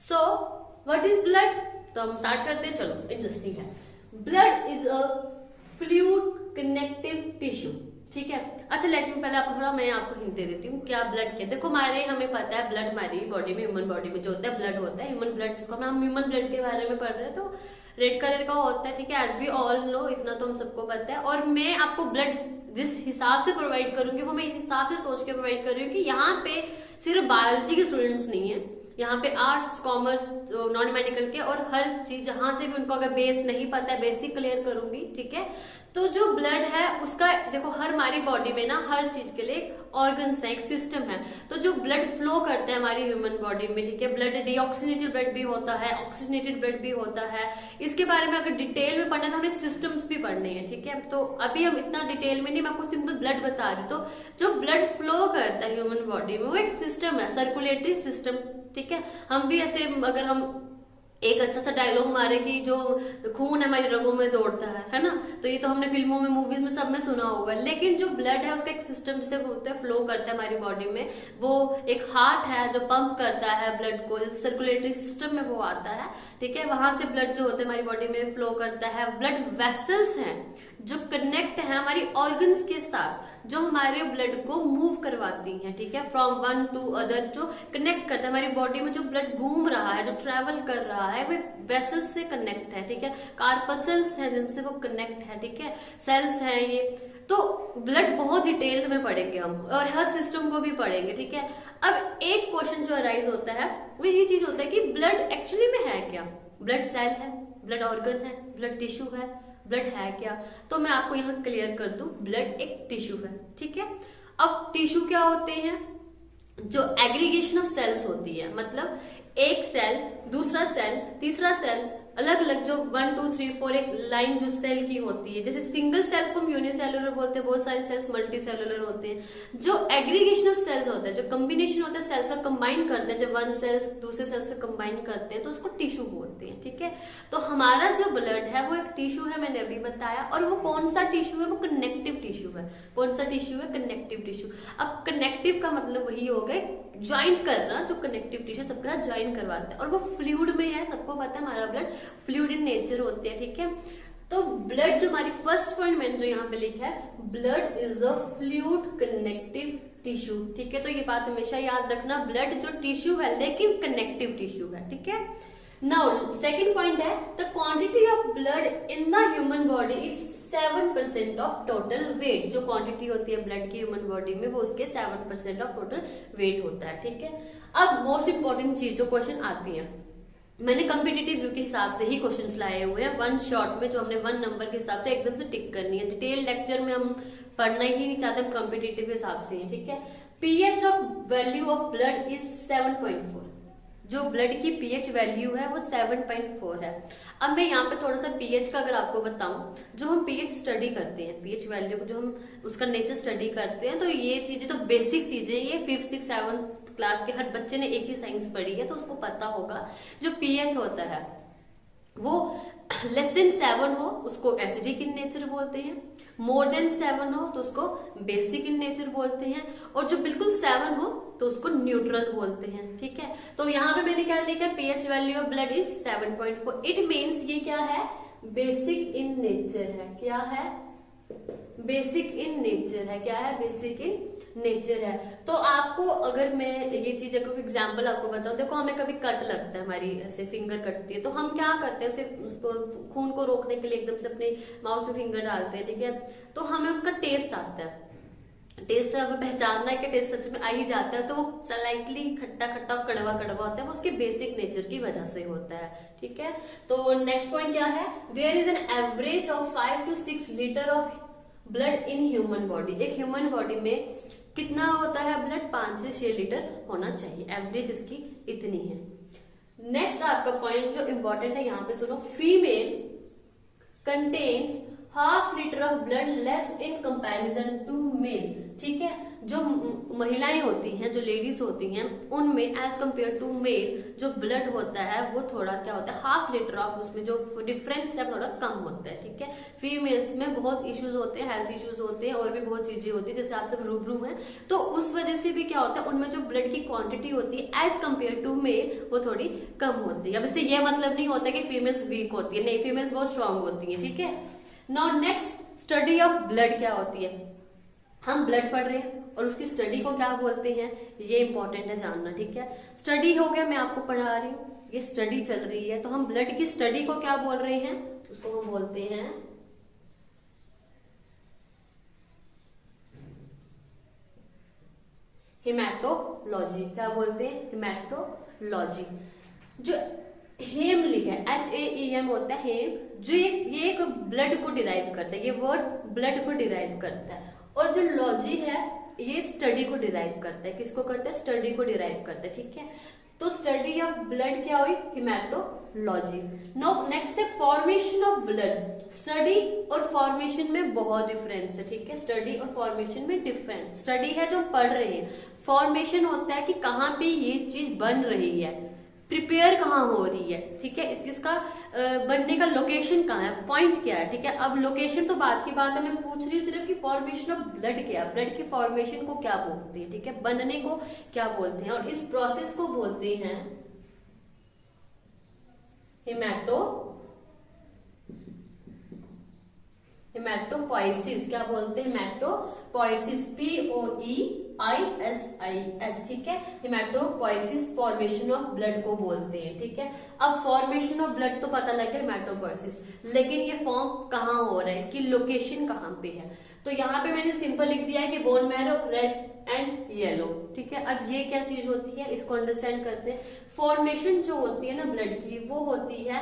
So what is blood? तो हम start करते हैं, चलो इंटरेस्टिंग है। Blood is a fluid connective tissue, ठीक है। अच्छा लेट मी पहले आपको थोड़ा मैं आपको हिंट दे देती हूँ क्या ब्लड क्या। देखो हमारे हमें पता है ब्लड हमारी बॉडी में, ह्यूमन बॉडी में जो होता है ब्लड होता है, ह्यूमन ब्लड जिसको हम ह्यूमन ब्लड के बारे में पढ़ रहे हैं, तो रेड कलर का होता है, ठीक है। एज वी ऑल नो, इतना तो हम सबको पता है। और मैं आपको ब्लड जिस हिसाब से प्रोवाइड करूंगी वो मैं इस हिसाब से सोच के प्रोवाइड कर रही हूँ कि यहाँ पे सिर्फ बायोलॉजी के स्टूडेंट्स नहीं है, यहाँ पे आर्ट्स, कॉमर्स, नॉन मेडिकल के और हर चीज जहां से भी उनको अगर बेस नहीं पता है, बेसिक क्लियर करूंगी, ठीक है। तो जो ब्लड है उसका देखो हर हमारी बॉडी में ना हर चीज के लिए ऑर्गन्स है, एक सिस्टम है। तो जो ब्लड फ्लो करता है हमारी ह्यूमन बॉडी में, ठीक है, ब्लड डीऑक्सीनेटेड ब्लड भी होता है, ऑक्सीजनेटेड ब्लड भी होता है। इसके बारे में अगर डिटेल में पढ़ना है तो हमें सिस्टम्स भी पढ़ने हैं, ठीक है। तो अभी हम इतना डिटेल में नहीं, मैं आपको सिंपल ब्लड बता रही। तो जो ब्लड फ्लो करता है ह्यूमन बॉडी में वो एक सिस्टम है, सर्कुलेटरी सिस्टम, ठीक है। हम भी ऐसे अगर हम एक अच्छा सा डायलॉग मारे कि जो खून हमारी रगों में दौड़ता है ना, तो ये तो हमने फिल्मों में, मूवीज में सब में सुना होगा। लेकिन जो ब्लड है उसका एक सिस्टम जैसे होता है, फ्लो करता है हमारी बॉडी में, वो एक हार्ट है जो पंप करता है ब्लड को, जैसे सर्कुलेटरी सिस्टम में वो आता है, ठीक है। वहां से ब्लड जो होता है हमारी बॉडी में फ्लो करता है। ब्लड वेसल्स हैं जो कनेक्ट है हमारी ऑर्गन्स के साथ, जो हमारे ब्लड को मूव करवाती हैं, ठीक है, फ्रॉम वन टू अदर, जो कनेक्ट करता है हमारी बॉडी में। जो ब्लड घूम रहा है, जो ट्रेवल कर रहा है, वो वेसल्स से कनेक्ट है, ठीक है। कार्पसल्स हैं जिनसे वो कनेक्ट है, ठीक है, सेल्स हैं ये। तो ब्लड बहुत डिटेल में पढ़ेंगे हम और हर सिस्टम को भी पढ़ेंगे, ठीक है। अब एक क्वेश्चन जो अराइज होता है वो ये चीज होता है कि ब्लड एक्चुअली में है क्या? ब्लड सेल है, ब्लड ऑर्गन है, ब्लड टिश्यू है, ब्लड है क्या? तो मैं आपको यहाँ क्लियर कर दूं, ब्लड एक टिश्यू है, ठीक है। अब टिश्यू क्या होते हैं? जो एग्रीगेशन ऑफ सेल्स होती है, मतलब एक सेल, दूसरा सेल, तीसरा सेल, अलग अलग जो 1 2 3 4 एक लाइन जो सेल की होती है। जैसे सिंगल सेल को यूनिसेलुलर बोलते हैं, बहुत सारे सेल्स मल्टी सेलुलर होते हैं। जो एग्रीगेशन ऑफ सेल्स होता है, जो कम्बिनेशन होता है सेल्स का, कंबाइन करते हैं, जब वन सेल्स दूसरे सेल से कंबाइन करते हैं तो उसको टिश्यू बोलते हैं, ठीक है। तो हमारा जो ब्लड है वो एक टिश्यू है, मैंने अभी बताया। और वो कौन सा टिश्यू है? वो कनेक्टिव टिश्यू है। कौन सा टिश्यू है? Connective tissue. अब कनेक्टिव का मतलब वही हो गया ज्वाइंट करना, जो कनेक्टिव टिश्यू सबके साथ ज्वाइन करवाते हैं। और वो फ्लूइड में है, सबको पता है हमारा ब्लड फ्लूइड इन नेचर होते हैं, ठीक है। तो ब्लड जो हमारी फर्स्ट पॉइंट मैंने जो यहाँ पे लिखा है, blood is a fluid connective tissue, ठीक है। तो ये बात हमेशा याद रखना, ब्लड जो टिश्यू है लेकिन कनेक्टिव टिश्यू है, ठीक है। नाउ सेकंड पॉइंट है the quantity of blood in the human body is 7% of total weight. जो क्वांटिटी होती है ब्लड की ह्यूमन बॉडी में वो उसके 7% ऑफ टोटल वेट होता है, ठीक है। अब मोस्ट इंपॉर्टेंट चीज जो क्वेश्चन आती है, मैंने कॉम्पिटिटिव व्यू के हिसाब से ही क्वेश्चंस लाए हुए हैं, 1 शॉट में, जो हमने 1 नंबर के हिसाब से एकदम से टिक करनी है। डिटेल लेक्चर में हम पढ़ना ही नहीं चाहते, हम कॉम्पिटिटिव के हिसाब से ही, ठीक है। PH of value of blood is 7.4। जो ब्लड की पीएच वैल्यू है वो 7.4 है। अब मैं यहाँ पे थोड़ा सा पीएच का अगर आपको बताऊं, जो हम पीएच स्टडी करते हैं, पीएच वैल्यू को जो हम उसका नेचर स्टडी करते हैं, तो ये चीजें तो बेसिक चीजें, ये 5th 6th 7th क्लास के हर बच्चे ने एक ही साइंस पढ़ी है तो उसको पता होगा। जो पीएच होता है वो लेस देन 7 हो उसको एसिडिक इन नेचर बोलते हैं, मोर देन 7 हो तो उसको बेसिक इन नेचर बोलते हैं, और जो बिल्कुल 7 हो तो उसको न्यूट्रल बोलते हैं, ठीक है। तो यहाँ पे मैंने क्या लिखा है, pH value of blood is 7.4। It means ये क्या है? बेसिक इन नेचर है। क्या है? बेसिक इन नेचर है। क्या है? बेसिक इन नेचर है। तो आपको अगर मैं ये चीज को एग्जांपल आपको बताऊं, देखो हमें कभी कट लगता है, हमारी ऐसे फिंगर कटती है, तो हम क्या करते हैं, सिर्फ उसको खून को रोकने के लिए एकदम से अपने माउथ में फिंगर डालते हैं, ठीक है। तो हमें उसका टेस्ट आता है, टेस्ट हमें पहचानना है कि टेस्ट सच में आ ही जाता है, तो वो स्लाइटली खट्टा खट्टा कड़वा कड़वा होता है, वो उसके बेसिक नेचर की वजह से होता है, ठीक है। तो नेक्स्ट पॉइंट क्या है? There is an average of 5 to 6 litre of blood in human body. एक ह्यूमन बॉडी में कितना होता है ब्लड? 5 से 6 लीटर होना चाहिए, एवरेज इसकी इतनी है। नेक्स्ट आपका पॉइंट जो इंपॉर्टेंट है यहाँ पे सुनो, female contains ½ litre of blood less in comparison to male. ठीक है। जो महिलाएं होती हैं, जो लेडीज होती हैं, उनमें एज कम्पेयर टू मेल जो ब्लड होता है वो थोड़ा क्या होता है, हाफ लीटर ऑफ, उसमें जो डिफरेंस है थोड़ा कम होता है, ठीक है। फीमेल्स में बहुत इश्यूज होते हैं, हेल्थ इश्यूज होते हैं, और भी बहुत चीजें होती है, जैसे आप सब रूबरू हैं, तो उस वजह से भी क्या होता है, उनमें जो ब्लड की क्वांटिटी होती है एज कम्पेयर टू मेल वो थोड़ी कम होती है। अब इससे ये मतलब नहीं होता कि फीमेल्स वीक होती है, नहीं, फीमेल्स बहुत स्ट्रांग होती है, ठीक है। Now next, study of blood क्या होती है। हम ब्लड पढ़ रहे हैं और उसकी स्टडी को क्या बोलते हैं, ये इंपॉर्टेंट है जानना, ठीक है। स्टडी हो गया, मैं आपको पढ़ा रही हूँ, ये स्टडी चल रही है, तो हम ब्लड की स्टडी को क्या बोल रहे हैं, उसको हम बोलते हैं हिमैटोलॉजी। क्या बोलते हैं, हिमैटोलॉजी। जो हेम लिखा है, HAEM होता है हेम, जो ये एक ब्लड को डिराइव करता है, ये वर्ड ब्लड को डिराइव करता है। और जो लॉजी है ये स्टडी को डिराइव करता है, किसको करता है, स्टडी को डिराइव करता है, ठीक है। तो स्टडी ऑफ ब्लड क्या हुई, हिमैटोलॉजी। नाउ नेक्स्ट है फॉर्मेशन ऑफ ब्लड। स्टडी और फॉर्मेशन में बहुत डिफरेंस है, ठीक है। स्टडी और फॉर्मेशन में डिफरेंस, स्टडी है जो पढ़ रहे हैं, फॉर्मेशन होता है कि कहाँ पे ये चीज बन रही है, प्रिपेयर कहाँ हो रही है, ठीक है। इसका बनने का लोकेशन कहाँ है, पॉइंट क्या है, ठीक है। अब लोकेशन तो बात की बात है, मैं पूछ रही हूँ सिर्फ कि फॉर्मेशन ऑफ ब्लड क्या है, ब्लड की फॉर्मेशन को क्या बोलते हैं, ठीक है, बनने को क्या बोलते हैं, और इस प्रोसेस को बोलते हैं हिमैटोपोइसिस। क्या बोलते हैं, हिमैटोपोइसिस, POEISIS, ठीक है। हिमैटोपोइसिस फॉर्मेशन ऑफ ब्लड को बोलते हैं, ठीक है। अब फॉर्मेशन ऑफ ब्लड तो पता लग गया, हिमैटोपोइसिस, लेकिन ये फॉर्म कहाँ हो रहा है, इसकी लोकेशन कहाँ पे है। तो यहाँ पे मैंने सिंपल लिख दिया है कि bone marrow, red and yellow, ठीक है। अब ये क्या चीज होती है, इसको अंडरस्टैंड करते हैं। फॉर्मेशन जो होती है ना ब्लड की, वो होती है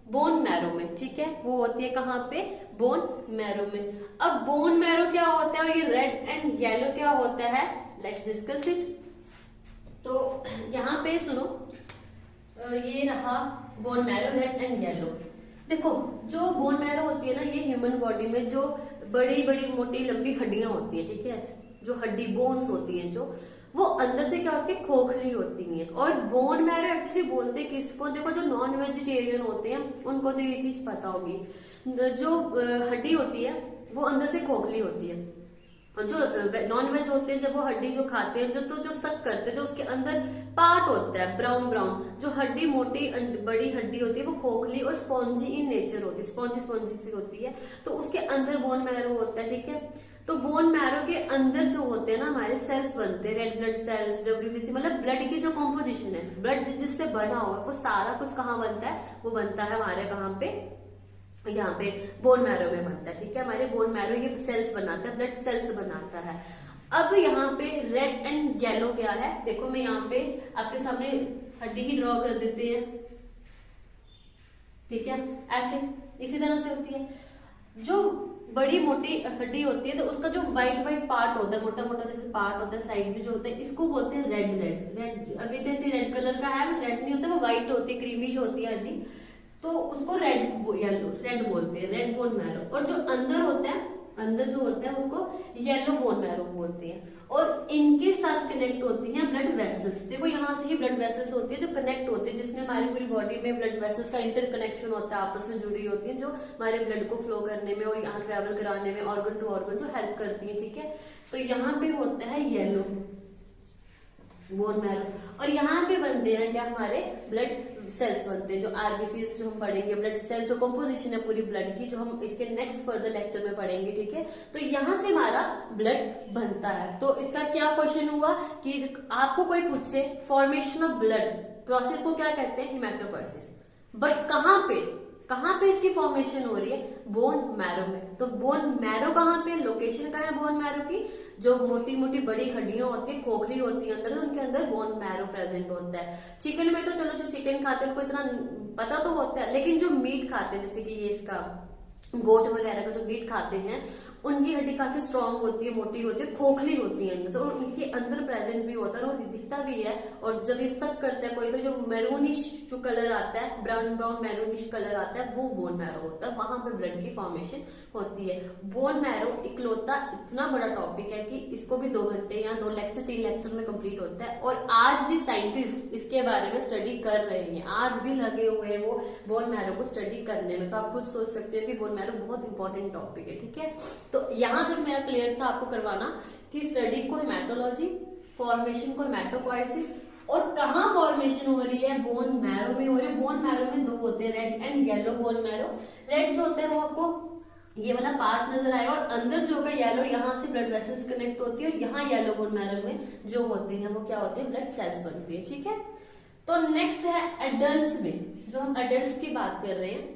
बोन मैरो में, ठीक है। वो होती है कहाँ पे, बोन मैरो में। अब बोन मैरो क्या होता है और ये रेड एंड येलो क्या होता है, लेट्स डिस्कस इट। तो यहाँ पे सुनो, ये रहा bone marrow, red and yellow. देखो जो बोन मैरो होती है ना, ये ह्यूमन बॉडी में जो बड़ी बड़ी मोटी लंबी हड्डियां होती है, ठीक है, जो हड्डी बोन्स होती हैं, जो वो अंदर से क्या होती है, खोखली होती है। और बोन मैरो एक्चुअली बोलते हैं किसको, देखो जो नॉन वेजिटेरियन होते हैं उनको तो ये चीज पता होगी, जो हड्डी होती है वो अंदर से खोखली होती है, और जो नॉन वेज होते हैं जब वो हड्डी जो खाते हैं, जो सक करते हैं, जो उसके अंदर पार्ट होता है ब्राउन ब्राउन, जो हड्डी मोटी बड़ी हड्डी होती है वो खोखली और स्पॉन्जी इन नेचर होती है, स्पॉन्जी सी होती है, तो उसके अंदर बोन मैरो होता है, ठीक है। तो बोन मैरो के अंदर जो होते हैं ना हमारे सेल्स बनते हैं, रेड ब्लड सेल्स, WBC, मतलब ब्लड की जो कॉम्पोजिशन है, ब्लड जिससे बना हुआ है वो सारा कुछ कहाँ बनता है, वो बनता है हमारे कहाँ पे, यहाँ पे बोन मैरो में बनता है, ठीक है। हमारे बोन मैरो ये सेल्स बनाता है, ब्लड सेल्स बनाता है। अब यहाँ पे रेड एंड येलो क्या है, देखो मैं यहाँ पे आपके सामने हड्डी की ड्रॉ कर देते हैं, ठीक है, ऐसे इसी तरह से होती है। जो बड़ी मोटी हड्डी होती है तो उसका जो व्हाइट व्हाइट पार्ट होता है, मोटा मोटा जैसे पार्ट होता है साइड में जो होता है, इसको बोलते हैं रेड। अभी जैसे रेड कलर का है, रेड नहीं होता, वो व्हाइट होती है, क्रीमिश होती है हड्डी, तो उसको रेड बोलते हैं, रेड बोन मैरो। और जो अंदर होता है, अंदर जो होता है उसको येलो बोन मैरो बोलते हैं। और इनके साथ कनेक्ट होती हैं ब्लड वेसल्स। देखो यहाँ से ही ब्लड वेसल्स होती है जो कनेक्ट होती है, जिसमें हमारी पूरी बॉडी में ब्लड वेसल्स का इंटर कनेक्शन होता है, आपस में जुड़ी होती है, जो हमारे ब्लड को फ्लो करने में और यहाँ ट्रेवल कराने में ऑर्गन टू ऑर्गन जो हेल्प करती है, ठीक है। तो यहाँ पे होता है येलो बोन मैरो, और यहाँ पे बनते हैं क्या, हमारे ब्लड सेल्स बनते हैं, जो RBCs जो हम पढ़ेंगे, ब्लड सेल जो कंपोजिशन है पूरी ब्लड की, जो हम इसके नेक्स्ट फर्दर लेक्चर में पढ़ेंगे, ठीक है। तो यहाँ से हमारा ब्लड बनता है। तो इसका क्या क्वेश्चन हुआ कि आपको कोई पूछे फॉर्मेशन ऑफ ब्लड प्रोसेस को क्या कहते हैं, हिमैटोपोइसिस, बट कहाँ पे इसकी फॉर्मेशन हो रही है, बोन मैरो में। तो बोन मैरो कहाँ पे, लोकेशन कहाँ है बोन मैरो की, जो मोटी मोटी बड़ी हड्डियां होती है, खोखली होती है अंदर, तो उनके अंदर बोन मैरो प्रेजेंट होता है। चिकन में तो चलो जो चिकन खाते हैं उनको इतना पता तो होता है, लेकिन जो मीट खाते हैं, जैसे कि ये इसका गोट वगैरह का जो मीट खाते हैं, उनकी हड्डी काफी स्ट्रांग होती है, मोटी होती है, खोखली होती है अंदर से, और उनके अंदर प्रेजेंट भी होता है और वो दिखता भी है। और जब ये सक करता है कोई, तो जो मैरूनिश जो कलर आता है, ब्राउन ब्राउन मैरूनिश कलर आता है, वो बोन मैरो होता है, वहां पे ब्लड की फॉर्मेशन होती है। बोन मैरो इकलौता इतना बड़ा टॉपिक है कि इसको भी 2 घंटे या 2 लेक्चर 3 लेक्चर में कंप्लीट होता है, और आज भी साइंटिस्ट इसके बारे में स्टडी कर रहे हैं, आज भी लगे हुए हैं वो बोन मैरो को स्टडी करने में। तो आप खुद सोच सकते हो कि बोन मैरो बहुत इंपॉर्टेंट टॉपिक है, ठीक है। तो यहां तक मेरा क्लियर था आपको करवाना कि स्टडी को हेमेटोलॉजी, फॉर्मेशन को हेमेटोपोइसिस, और कहाँ फॉर्मेशन हो रही है, बोन मैरो में हो रही है। बोन मैरो में 2 होते हैं, red and yellow bone marrow. Red जो होता है वो आपको ये वाला पार्ट नजर आएगा, और अंदर जो होगा येलो, यहाँ से ब्लड वेसल्स कनेक्ट होती है, और यहाँ येलो बोन मैरो में जो होते हैं वो क्या होते हैं, ब्लड सेल्स बनती है, ठीक है। तो नेक्स्ट है एडल्ट्स में, जो हम एडल्ट्स की बात कर रहे हैं,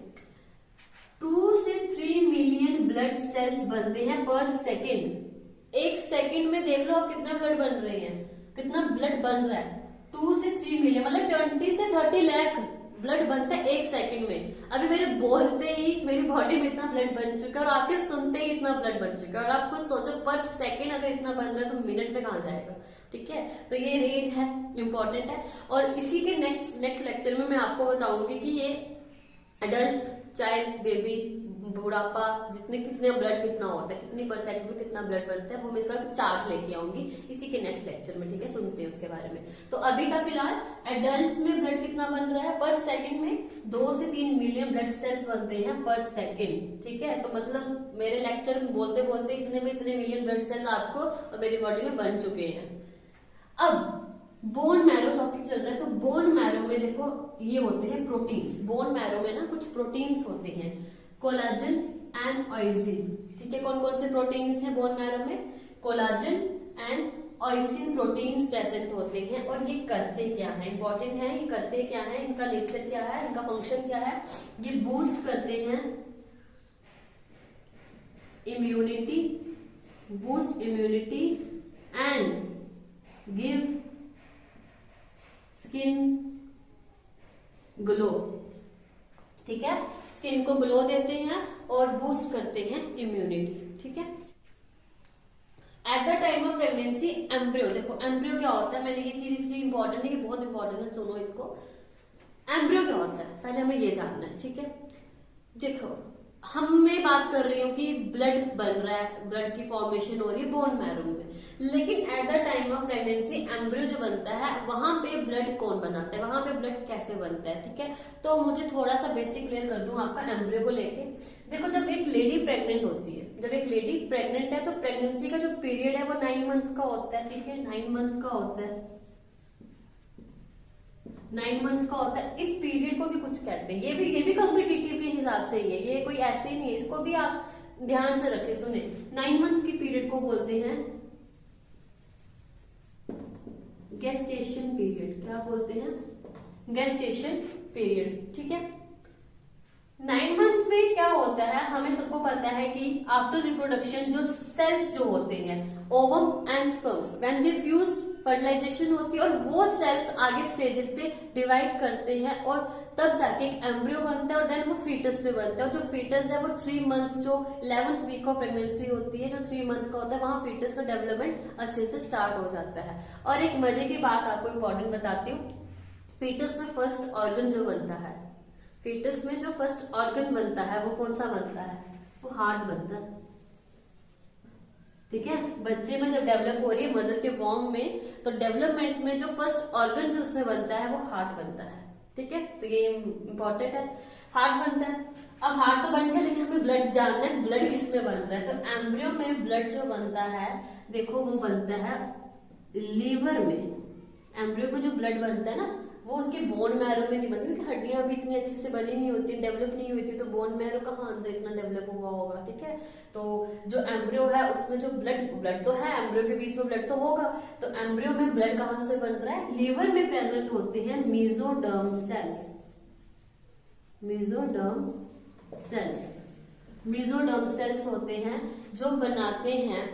2 से 3 मिलियन ब्लड सेल्स बनते हैं पर सेकेंड। 1 सेकेंड में देख लो आप कितना ब्लड बन रहे हैं, कितना ब्लड बन रहा है, 2 से 3 मिलियन, मतलब 20 से 30 लाख ब्लड बनता है 1 सेकेंड में। अभी मेरे बोलते ही मेरी बॉडी में इतना ब्लड बन चुका है, और आपके सुनते ही इतना ब्लड बन चुका है, और आप खुद सोचो पर सेकेंड अगर इतना बन रहा है तो मिनट में कहाँ जाएगा, ठीक है। तो ये रेंज है, इंपॉर्टेंट है। और इसी के नेक्स्ट लेक्चर में मैं आपको बताऊंगी कि ये एडल्ट, चाइल्ड, बेबी, बुढ़ापा, कितने ब्लड कितना होता है, कितनी % में कितना ब्लड बनता है, वो मैं इसका चार्ट लेके आऊंगी इसी के नेक्स्ट लेक्चर में, ठीक है। सुनते हैं उसके बारे में। तो अभी का फिलहाल एडल्ट्स में ब्लड कितना बन रहा है पर सेकंड में, 2 से 3 मिलियन ब्लड सेल्स बनते हैं पर सेकंड, ठीक है। तो मतलब मेरे लेक्चर में बोलते बोलते इतने मिलियन ब्लड सेल्स आपको और मेरी बॉडी में बन चुके हैं। अब बोन मैरो टॉपिक चल रहा है, तो बोन मैरो में देखो ये होते हैं प्रोटीन्स। बोन मैरो में ना कुछ प्रोटीन्स होते हैं, कोलाजन एंड ऑयसिन, ठीक है। कौन कौन से प्रोटीन्स हैं बोन मैरो में, कोलाजन एंड ऑयसिन प्रोटीन्स प्रेजेंट होते हैं। और ये करते क्या है, इंपॉर्टेंट है, ये करते क्या है, इनका नेचर क्या है, इनका फंक्शन क्या है। ये बूस्ट करते हैं immunity, boost immunity and give skin glow, ठीक है। स्किन को ग्लो देते हैं और बूस्ट करते हैं इम्यूनिटी, ठीक है। At the time of pregnancy embryo, देखो एम्ब्रियो क्या होता है, मैंने ये चीज इसलिए इंपॉर्टेंट है कि बहुत इंपॉर्टेंट है, सुनो इसको। एम्ब्रियो क्या होता है पहले हमें ये जानना है, ठीक है। देखो मैं बात कर रही हूँ कि ब्लड बन रहा है, ब्लड की फॉर्मेशन हो रही है बोन मैरो में, लेकिन at the time of pregnancy embryo जो बनता है वहां पे ब्लड कौन बनाता है, वहां पे ब्लड कैसे बनता है, ठीक है। तो मुझे थोड़ा सा बेसिक क्लियर कर दूं आपका एम्ब्रियो को लेके। देखो जब एक लेडी प्रेग्नेंट होती है, जब एक लेडी प्रेग्नेंट है तो प्रेगनेंसी का जो पीरियड है वो 9 मंथ का होता है, ठीक है, 9 मंथ का होता है, 9 मंथ का होता है। इस पीरियड को भी कुछ कहते हैं, ये भी कॉम्पिटिटिव के हिसाब से ही है, ये कोई ऐसे ही नहीं है, इसको भी आप ध्यान से रखें, सुने। 9 मंथ की पीरियड को बोलते हैं गेस्टेशन पीरियड, क्या बोलते हैं, गेस्टेशन पीरियड, ठीक है। 9 मंथ्स में क्या होता है, हमें सबको पता है कि आफ्टर रिप्रोडक्शन जो सेल्स जो होते हैं, ovum and sperms, when they fuse fertilisation होती है, और वो सेल्स आगे स्टेजेस पे डिवाइड करते हैं, और तब जाके एक एम्ब्रियो बनता है, और देन वो फीटस पे बनता है। और जो फीटस है वो 3 मंथ्स, जो 11th वीक ऑफ प्रेगनेंसी होती है, जो 3 मंथ का होता है, वहां फीटस का डेवलपमेंट अच्छे से स्टार्ट हो जाता है। और एक मजे की बात आपको इंपॉर्टेंट बताती हूँ, फीटस में फर्स्ट ऑर्गन जो बनता है, फीटस में जो फर्स्ट ऑर्गन बनता है वो कौन सा बनता है, वो हार्ट बनता है, ठीक है। बच्चे में जब डेवलप हो रही है मदर के वॉर्म में, तो डेवलपमेंट में जो फर्स्ट ऑर्गन जो उसमें बनता है वो हार्ट बनता है, ठीक है। तो ये इंपॉर्टेंट है, हार्ट बनता है। अब हार्ट तो बन गया, लेकिन हमें ब्लड जानना है, ब्लड किस में बनता है। तो एम्ब्रियो में ब्लड जो बनता है, देखो वो बनता है लीवर में। एम्ब्रियो में जो ब्लड बनता है ना, वो उसके बोन मैरो में नहीं बनती, क्योंकि हड्डियां भी इतनी अच्छे से बनी नहीं होती, डेवलप नहीं हुई थी, तो बोन मैरो कहाँ अंदर इतना डेवलप हुआ होगा, ठीक है। तो जो एम्ब्रियो है उसमें जो ब्लड तो है, एम्ब्रियो के बीच में ब्लड तो होगा, तो एम्ब्रियो में ब्लड कहाँ से बन रहा है, लीवर में प्रेजेंट होते हैं mesoderm cells, mesoderm cells, mesoderm cells होते हैं जो बनाते हैं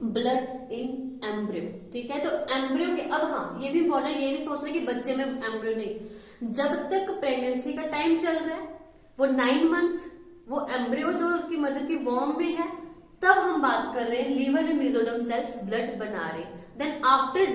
ब्लड इन एम्ब्रियो, ठीक है। तो एम्ब्रियो के, अब हाँ ये भी इंपॉर्टेंट, ये नहीं सोचना कि बच्चे में एम्ब्रियो नहीं, जब तक प्रेगनेंसी का टाइम चल रहा है वो 9 मंथ, वो एम्ब्रियो जो उसकी मदर की वॉर्म में है, तब हम बात कर रहे हैं लीवर में मेसोडर्म सेल्स ब्लड बना रहे हैं। देन आफ्टर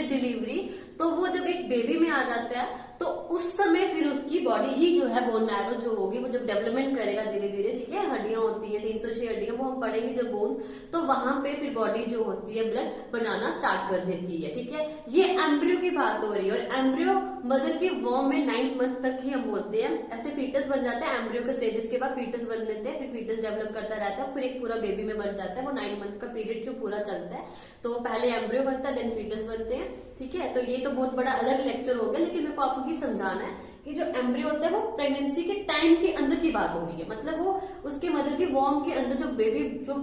डिलीवरी तो वो जब एक बेबी में आ जाता है तो उस समय फिर उसकी बॉडी ही जो है बोन मैरो जो होगी वो जब डेवलपमेंट करेगा धीरे धीरे, ठीक है, हड्डियां होती है 306 हड्डियां, वो हम पढ़ेंगे जब बोन, तो वहां पे फिर बॉडी जो होती है ब्लड बनाना स्टार्ट कर देती है, ठीक है। ये एम्ब्रियो की बात हो रही है और एम्ब्रियो मदर के वॉर्म में 9th मंथ तक ही हम बोलते हैं, ऐसे फीटस बन जाता है। एम्ब्रियो के स्टेजेस के बाद फीटस बन लेते हैं, फिर फीटस डेवलप करता रहता है, फिर एक पूरा बेबी में बन जाता है। वो 9 मंथ का पीरियड जो पूरा चलता है, तो पहले एम्ब्रियो बनता है, देन फीटस बनते हैं, ठीक है। तो ये तो बहुत बड़ा अलग लेक्चर हो गया, लेकिन मेरे को आपको ये समझाना है कि जो एम्ब्रियो होता है वो प्रेगनेंसी के टाइम के अंदर की बात हो रही है, मतलब वो उसके मदर के वॉर्म के अंदर जो बेबी जो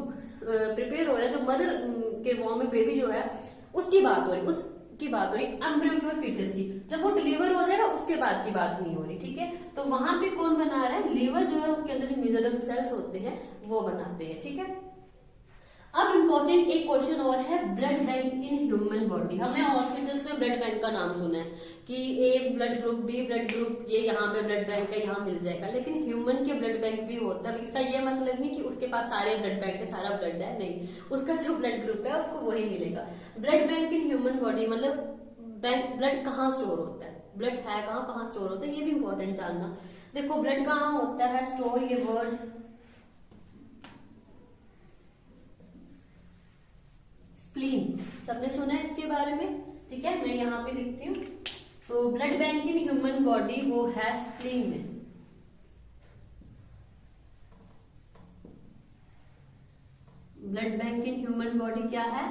प्रिपेयर हो रहा है, जो मदर के वॉर्म में बेबी जो है उसकी बात हो रही है, उसकी बात हो रही है एम्ब्रियो की और फीटस की। जब वो डिलीवर हो जाएगा उसके बाद की बात नहीं हो रही, ठीक है। तो वहां पे कौन बना रहा है, लीवर जो है उसके अंदर जो मेसोडर्म सेल्स होते हैं वो बनाते हैं, ठीक है। अब इम्पोर्टेंट एक क्वेश्चन और है, blood bank in human body. हमने हॉस्पिटल्स में ब्लड बैंक का नाम सुना है कि A blood group, B blood group, ये यहाँ पे ब्लड बैंक है, यहाँ मिल जाएगा, लेकिन ह्यूमन के ब्लड बैंक भी होता है। इसका ये मतलब नहीं कि उसके पास सारे ब्लड बैंक है, सारा ब्लड है, नहीं, उसका जो ब्लड ग्रुप है उसको वही मिलेगा। Blood bank in human body मतलब बैंक, ब्लड कहाँ स्टोर होता है, ब्लड है कहाँ स्टोर होता है, ये भी इंपॉर्टेंट जानना। देखो ब्लड कहाँ होता है स्टोर, ये वर्ड स्प्लीन, सबने सुना है इसके बारे में, ठीक है, मैं यहाँ पे लिखती हूँ। तो blood bank in human body वो है स्प्लीन में, blood bank in human body क्या है,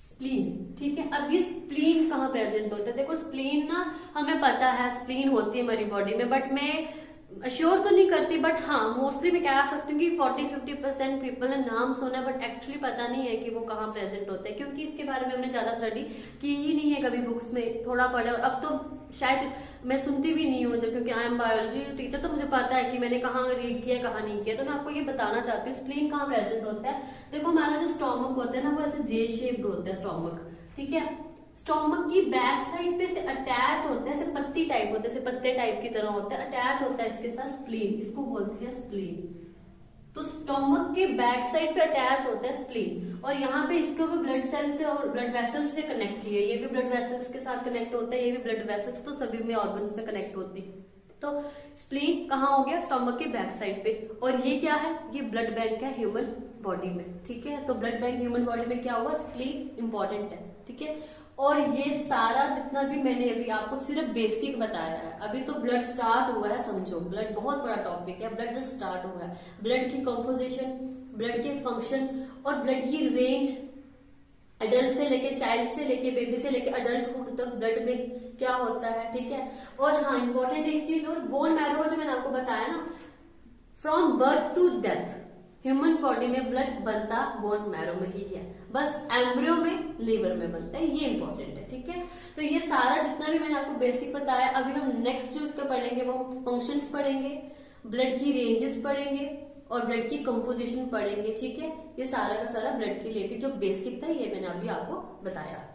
स्प्लीन, ठीक है। अब ये स्प्लीन कहाँ प्रेजेंट होता है, देखो स्प्लीन ना हमें पता है स्प्लीन होती है हमारी बॉडी में, बट मैं अश्योर तो नहीं करती, बट हाँ मोस्टली मैं कह सकती हूँ कि 40-50% पीपल ने नाम सुना है, बट एक्चुअली पता नहीं है कि वो कहाँ प्रेजेंट होता है, क्योंकि इसके बारे में हमने ज्यादा स्टडी की ही नहीं है, कभी बुक्स में थोड़ा पढ़ा, और अब तो शायद मैं सुनती भी नहीं हूँ, क्योंकि आई एम बायोलॉजी टीचर, तो मुझे पता है कि मैंने कहाँ रीड किया कहाँ नहीं किया। तो मैं आपको ये बताना चाहती हूँ स्प्लीन कहाँ प्रेजेंट होता है। देखो हमारा जो स्टोमक होता है ना वो ऐसे जे शेप्ड होता है स्टोमक, ठीक है। स्टोमक की बैक साइड पे से अटैच होता है, ऐसे पत्ती टाइप होता है, ऐसे पत्ते टाइप की तरह होता है, अटैच होता है इसके साथ स्प्लीन, इसको बोलते हैं स्प्लीन। तो स्टोमक के बैक साइड पे अटैच होता है स्प्लीन, और यहाँ पे इसको भी ब्लड सेल्स से और ब्लड वेसल्स से कनेक्ट किया है, ये भी ब्लड वेसल्स के साथ कनेक्ट होता है, ये भी ब्लड वेसल्स, तो सभी में ऑर्गन्स में कनेक्ट होती है। तो स्प्लीन कहाँ हो गया, स्टोमक के बैक साइड पे, और ये क्या है, ये ब्लड बैंक है ह्यूमन बॉडी में, ठीक है। तो ब्लड बैंक ह्यूमन बॉडी में क्या हुआ, स्प्लीन इंपॉर्टेंट है, ठीक है। और ये सारा जितना भी मैंने अभी आपको सिर्फ बेसिक बताया है, अभी तो ब्लड स्टार्ट हुआ है, समझो ब्लड बहुत बड़ा टॉपिक है, ब्लड जस्ट स्टार्ट हुआ है। ब्लड की कंपोजिशन, ब्लड के फंक्शन और ब्लड की रेंज, एडल्ट से लेके, चाइल्ड से लेके, बेबी से लेके अडल्टहुड तक ब्लड में क्या होता है, ठीक है। और हाँ इंपॉर्टेंट एक चीज और, बोन मैरो जो मैंने आपको बताया ना, from birth to death human body में ब्लड बनता बोन मैरो में ही है, बस एम्ब्रियो में लीवर में बनता है, ये इंपॉर्टेंट है, ठीक है। तो ये सारा जितना भी मैंने आपको बेसिक बताया, अभी हम नेक्स्ट जो इसका पढ़ेंगे वो फंक्शंस पढ़ेंगे, ब्लड की रेंजेस पढ़ेंगे और ब्लड की कंपोजिशन पढ़ेंगे, ठीक है। ये सारा का सारा ब्लड के रिलेटेड जो बेसिक था ये मैंने अभी आपको बताया।